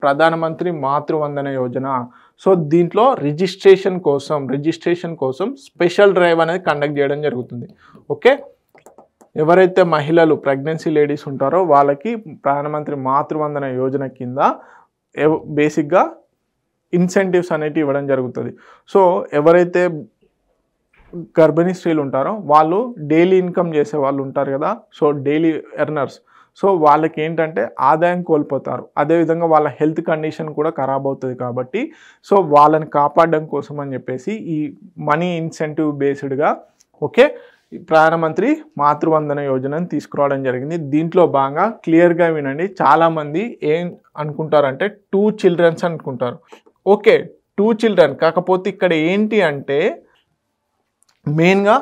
ప్రధానమంత్రి మాతృవందన యోజన. సో దీంట్లో రిజిస్ట్రేషన్ కోసం స్పెషల్ డ్రైవ్ అనేది కండక్ట్ చేయడం జరుగుతుంది. ఓకే, ఎవరైతే మహిళలు ప్రెగ్నెన్సీ లేడీస్ ఉంటారో వాళ్ళకి ప్రధానమంత్రి మాతృవందన యోజన కింద బేసిక్గా ఇన్సెంటివ్స్ అనేటివి ఇవ్వడం జరుగుతుంది. సో ఎవరైతే గర్భిణీ స్త్రీలు ఉంటారో వాళ్ళు డైలీ ఇన్కమ్ చేసే వాళ్ళు ఉంటారు కదా, సో డైలీ ఎర్నర్స్, సో వాళ్ళకి ఏంటంటే ఆదాయం కోల్పోతారు. అదేవిధంగా వాళ్ళ హెల్త్ కండిషన్ కూడా ఖరాబ్ అవుతుంది కాబట్టి సో వాళ్ళని కాపాడడం కోసం అని చెప్పేసి ఈ మనీ ఇన్సెంటివ్ బేస్డ్గా ఓకే ప్రధానమంత్రి మాతృవందన యోజనని తీసుకురావడం జరిగింది. దీంట్లో భాగంగా క్లియర్గా వినండి, చాలామంది ఏం అనుకుంటారంటే 2 children అనుకుంటారు. ఓకే 2 children, కాకపోతే ఇక్కడ ఏంటి అంటే మెయిన్గా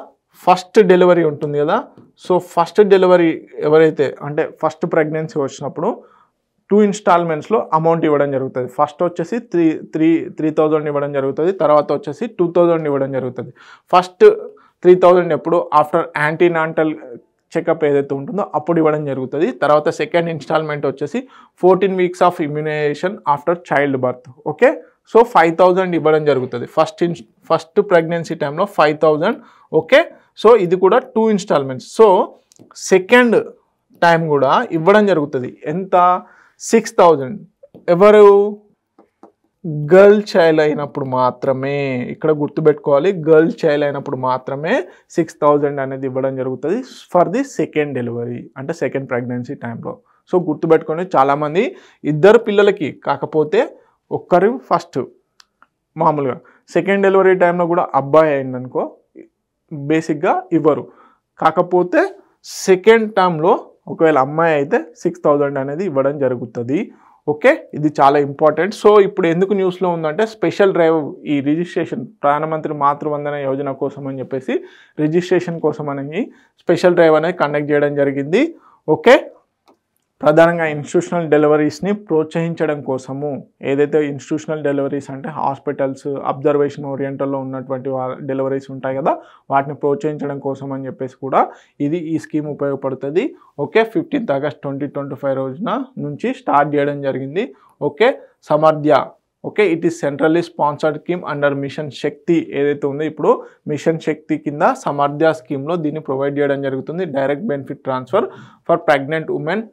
ఫస్ట్ డెలివరీ ఉంటుంది కదా, సో ఫస్ట్ డెలివరీ ఎవరైతే అంటే ఫస్ట్ ప్రెగ్నెన్సీ వచ్చినప్పుడు 2 installmentsలో అమౌంట్ ఇవ్వడం జరుగుతుంది. ఫస్ట్ వచ్చేసి 3,000 ఇవ్వడం జరుగుతుంది, తర్వాత వచ్చేసి 2,000 ఇవ్వడం జరుగుతుంది. ఫస్ట్ 3,000 ఎప్పుడు ఆఫ్టర్ యాంటీనాంటల్ చెకప్ ఏదైతే ఉంటుందో అప్పుడు ఇవ్వడం జరుగుతుంది. తర్వాత సెకండ్ ఇన్స్టాల్మెంట్ వచ్చేసి 14 weeks of immunisation after child birth. Okay, so 5,000 ఇవ్వడం జరుగుతుంది ఫస్ట్ ప్రెగ్నెన్సీ టైంలో 5,000. ఓకే, సో ఇది కూడా 2 installments. సో సెకండ్ టైం కూడా ఇవ్వడం జరుగుతుంది. ఎంత? 6,000. ఎవరు? గర్ల్ చైల్డ్ అయినప్పుడు మాత్రమే, ఇక్కడ గుర్తుపెట్టుకోవాలి, గర్ల్ చైల్డ్ అయినప్పుడు మాత్రమే 6,000 అనేది ఇవ్వడం జరుగుతుంది ఫర్ ది సెకండ్ డెలివరీ అంటే సెకండ్ ప్రెగ్నెన్సీ టైంలో. సో గుర్తుపెట్టుకోండి, చాలామంది ఇద్దరు పిల్లలకి కాకపోతే ఒక్కరు ఫస్ట్ మామూలుగా సెకండ్ డెలివరీ టైంలో కూడా అబ్బాయి అయిందనుకో బేసిక్గా ఇవ్వరు, కాకపోతే సెకండ్ టర్మ్లో ఒకవేళ అమ్మాయి అయితే 6,000 అనేది ఇవ్వడం జరుగుతుంది. ఓకే, ఇది చాలా ఇంపార్టెంట్. సో ఇప్పుడు ఎందుకు న్యూస్లో ఉందంటే స్పెషల్ డ్రైవ్ ఈ రిజిస్ట్రేషన్ ప్రధానమంత్రి మాతృవందన యోజన కోసం అని చెప్పేసి రిజిస్ట్రేషన్ కోసం అని స్పెషల్ డ్రైవ్ అనేది కండక్ట్ చేయడం జరిగింది. ఓకే, ప్రధానంగా ఇన్స్టిట్యూషనల్ డెలివరీస్ని ప్రోత్సహించడం కోసము, ఏదైతే ఇన్స్టిట్యూషనల్ డెలివరీస్ అంటే హాస్పిటల్స్ అబ్జర్వేషన్ ఓరియంటల్లో ఉన్నటువంటి డెలివరీస్ ఉంటాయి కదా, వాటిని ప్రోత్సహించడం కోసం అని చెప్పేసి కూడా ఈ స్కీమ్ ఉపయోగపడుతుంది. ఓకే, 15th August 2025 రోజున నుంచి స్టార్ట్ చేయడం జరిగింది. Okay, Samarthya. Okay, it is centrally sponsored scheme under mission Shakti ఏదైతే ఉందో ఇప్పుడు మిషన్ శక్తి కింద సమర్థ్య స్కీమ్లో దీన్ని ప్రొవైడ్ చేయడం జరుగుతుంది. Direct benefit transfer for pregnant women